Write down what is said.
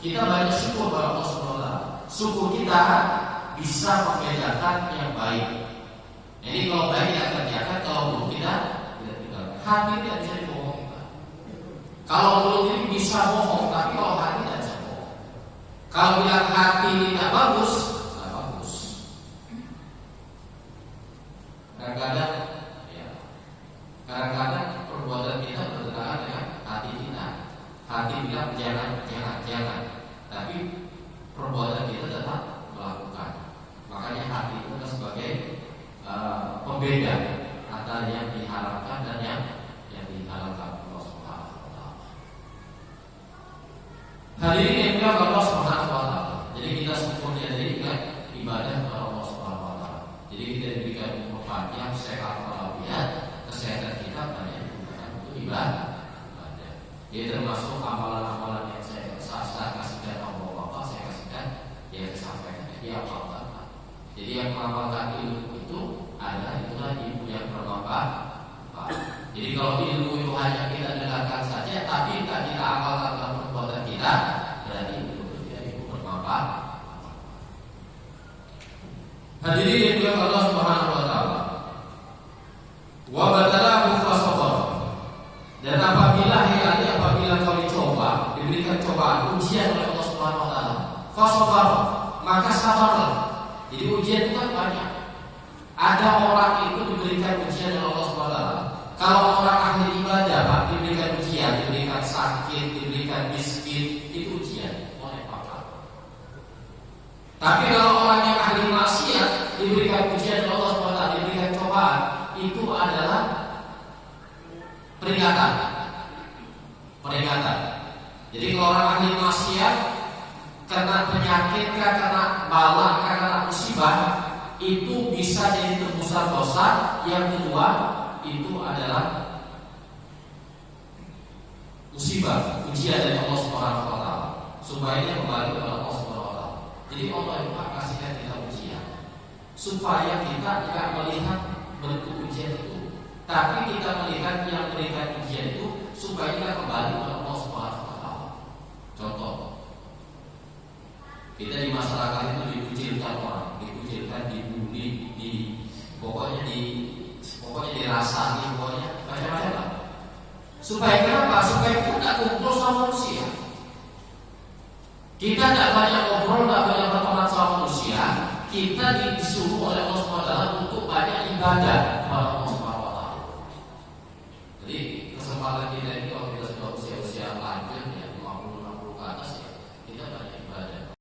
kita banyak syukur kepada Allah Subhanahu wa taala. Syukur kita bisa membedakan yang baik. Jadi kalau baik kita kerjakan, kalau buruk kita tidak tinggalkan. Hati tidak bisa dibohongi. Kalau mulut ini bisa bohong, tapi kalau hati tidak bisa bohong. Kalau bilang hati tidak bagus, tidak bagus. Kadang-kadang, ya, kadang-kadang perbuatan kita bertentangan dengan hati kita. Hati bilang jangan, tapi perbuatan kita tetap melakukan. Makanya hati itu adalah sebagai pembeda antara yang diharapkan dan yang dihalalkan Allah Subhanahu wa taala. Hadirin yang dimuliakan Allah Subhanahu wa taala. Jadi kita sempurna dari ibadah kepada Allah Subhanahu wa taala. Jadi kita diberikan umur panjang, sehat walafiat, kesehatan kita banyak digunakan untuk ibadah. Jadi termasuk amalan-amalan yang saya kasihkan Allah Bapak, saya kasihkan yang saya sampaikan dia apa. Jadi yang mengamalkan ilmu itu adalah itulah ilmu yang bermanfaat. Jadi kalau ilmu itu hanya kita dengarkan saja, tapi tidak kita amalkan dalam perbuatan kita, berarti itu tidak ilmu bermanfaat. Hadirin yang dimuliakan Allah Subhanahu wa taala. Wa batalahu fasabar. Dan apabila kau dicoba, diberikan cobaan, ujian oleh Allah Subhanahu wa taala, fasabar, maka sabarlah. Jadi ujian itu kan banyak. Ada orang itu diberikan ujian oleh Allah Subhanahu wa taala. Kalau orang ahli ibadah, Pak, diberikan ujian, diberikan sakit, diberikan miskin, itu ujian oleh Allah. Tapi kalau orang yang ahli maksiat diberikan ujian oleh Allah Subhanahu wa taala, diberikan cobaan, itu adalah peringatan. Jadi kalau orang ahli maksiat kena penyakit, kena bala, kena musibah, itu bisa jadi tebusan dosa. Yang kedua itu adalah musibah, ujian dari Allah Subhanahu wa taala supaya dia kembali kepada Allah Subhanahu wa taala. Jadi Allah itu kasihkan kita ujian supaya kita tidak melihat bentuk ujian itu, tapi kita melihat yang memberikan ujian itu supaya kita kembali kepada Allah Subhanahu wa taala. Contoh, kita di masyarakat itu dikucilkan orang, dikucilkan, dibully, pokoknya dirasani, pokoknya macam-macam. Supaya kenapa? Supaya kita tidak kumpul sama manusia. Kita tidak banyak ngobrol, tidak banyak berteman sama manusia. Kita disuruh oleh Allah Subhanahu wa taala untuk banyak ibadah kepada Allah